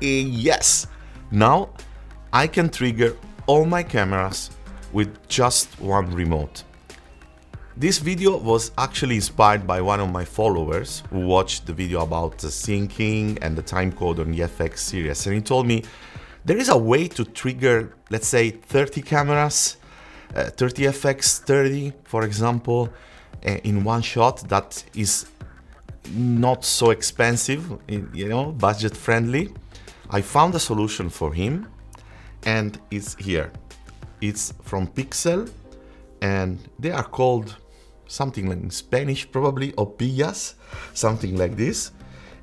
Yes, now I can trigger all my cameras with just one remote. This video was actually inspired by one of my followers who watched the video about the syncing and the timecode on the FX series, and he told me there is a way to trigger, let's say, 30 cameras, 30 FX 30 for example, in one shot that is not so expensive, you know, budget friendly. I found a solution for him and it's here. It's from Pixel and they are called something like in Spanish, probably opillas, something like this.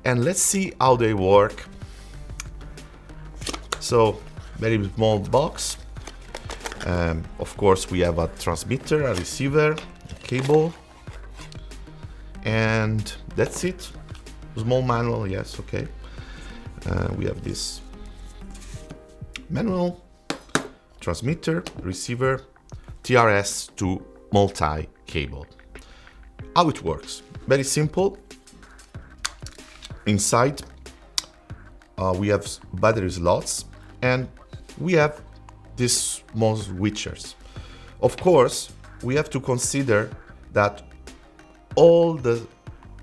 And let's see how they work. So, very small box. Of course, we have a transmitter, a receiver, a cable, and that's it. Small manual, yes, okay. We have this manual, transmitter, receiver, TRS to multi-cable. How it works? Very simple. Inside we have battery slots and we have these small switchers. Of course, we have to consider that all the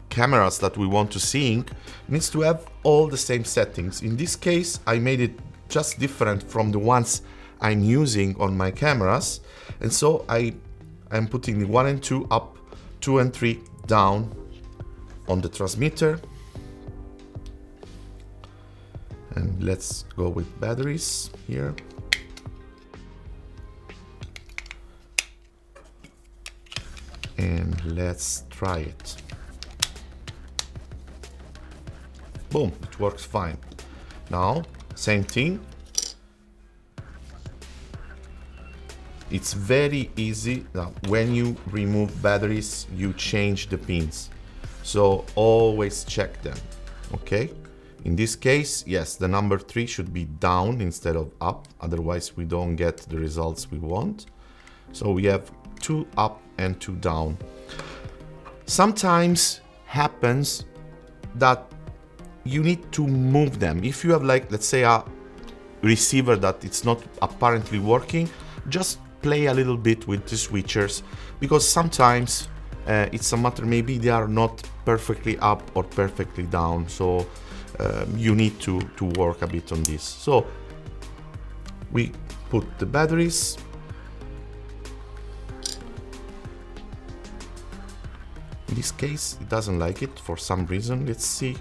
cameras that we want to sync needs to have all the same settings. In this case, I made it just different from the ones I'm using on my cameras, and so I'm putting the 1 and 2 up, 2 and 3 down on the transmitter. And let's go with batteries here. And let's try it. Boom, it works fine. Now, same thing. It's very easy. Now, when you remove batteries, you change the pins. So always check them, okay? In this case, yes, the number 3 should be down instead of up. Otherwise, we don't get the results we want. So we have 2 up and 2 down. Sometimes happens that you need to move them. If you have, like, let's say a receiver that it's not apparently working, just play a little bit with the switchers, because sometimes it's a matter, maybe they are not perfectly up or perfectly down. So you need to work a bit on this. So we put the batteries. In this case, it doesn't like it for some reason. Let's see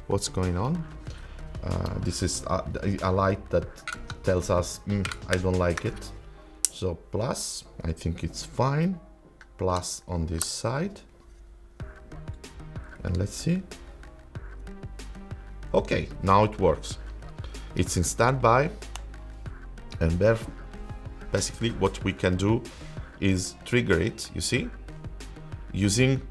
what's going on. This is a light that tells us I don't like it. So plus, I think it's fine. Plus on this side. And let's see. Okay, now it works. It's in standby. And there, basically what we can do is trigger it, you see, using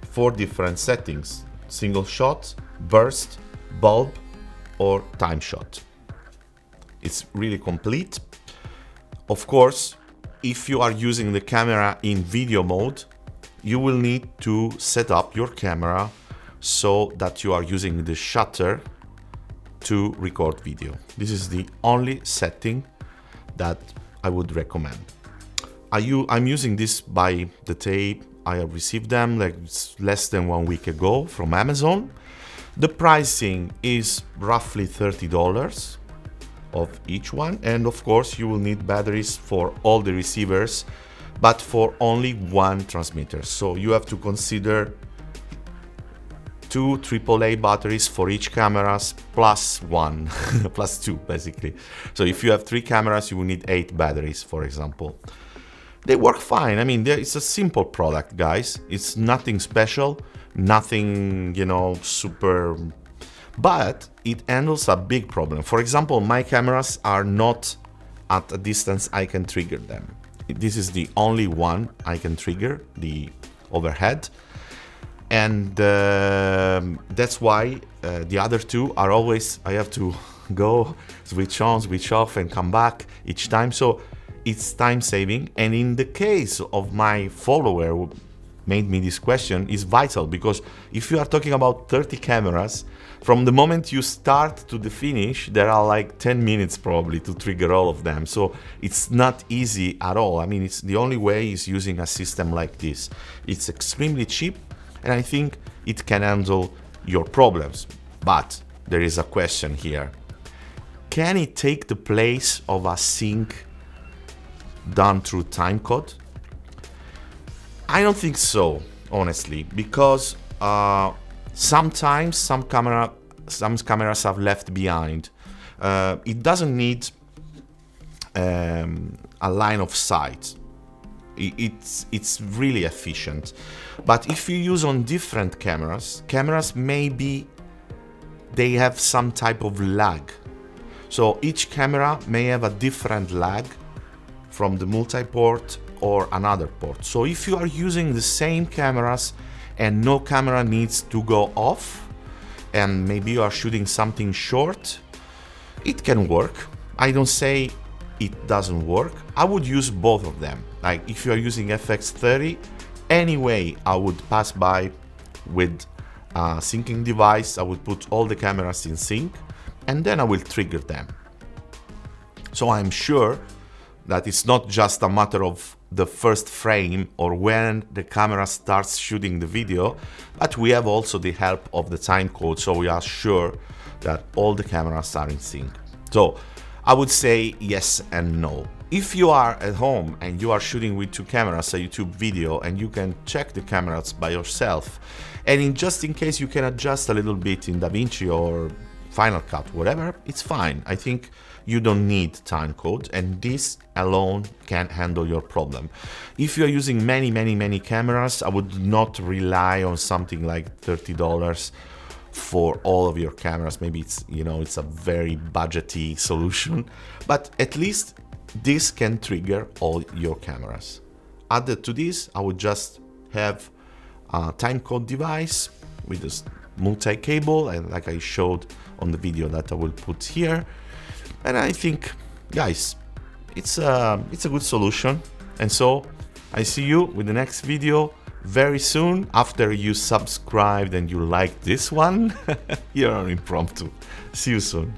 4 different settings: single shot, burst, bulb, or time shot. It's really complete. Of course, if you are using the camera in video mode, you will need to set up your camera so that you are using the shutter to record video. This is the only setting that I would recommend. I'm using this by the tape. I have received them like less than 1 week ago from Amazon. The pricing is roughly $30 of each one, and of course you will need batteries for all the receivers, but for only one transmitter. So you have to consider 2 AAA batteries for each cameras plus 1 plus 2 basically. So if you have 3 cameras, you will need 8 batteries, for example. They work fine. I mean, it's a simple product, guys. It's nothing special, nothing, you know, super, but it handles a big problem. For example, my cameras are not at a distance I can trigger them. This is the only one I can trigger, the overhead. And that's why the other 2 are always, I have to go, switch on, switch off, and come back each time. So it's time saving. And in the case of my follower who made me this question, is vital, because if you are talking about 30 cameras, from the moment you start to the finish, there are like 10 minutes probably to trigger all of them. So it's not easy at all. I mean, it's the only way is using a system like this. It's extremely cheap, and I think it can handle your problems. But there is a question here. Can it take the place of a sync done through timecode? I don't think so, honestly, because sometimes some cameras have left behind. It doesn't need a line of sight. It's really efficient. But if you use on different cameras maybe they have some type of lag. So each camera may have a different lag from the multi-port or another port. So if you are using the same cameras and no camera needs to go off, and maybe you are shooting something short, it can work. I don't say it doesn't work. I would use both of them. Like if you are using FX30, anyway, I would pass by with a syncing device. I would put all the cameras in sync, and then I will trigger them. So I'm sure that it's not just a matter of the first frame or when the camera starts shooting the video, but we have also the help of the timecode, so we are sure that all the cameras are in sync. So I would say yes and no. If you are at home and you are shooting with two cameras, a YouTube video, and you can check the cameras by yourself, and just in case you can adjust a little bit in DaVinci or Final Cut, whatever, it's fine. I think you don't need timecode, and this alone can handle your problem. If you're using many cameras, I would not rely on something like $30 for all of your cameras. Maybe it's, you know, it's a very budgety solution, but at least this can trigger all your cameras. Added to this, I would just have a timecode device with this multi-cable, and like I showed on the video that I will put here. And I think, guys, it's a good solution. And so I see you with the next video very soon, after you subscribed and you like this one here on Impromptu. See you soon.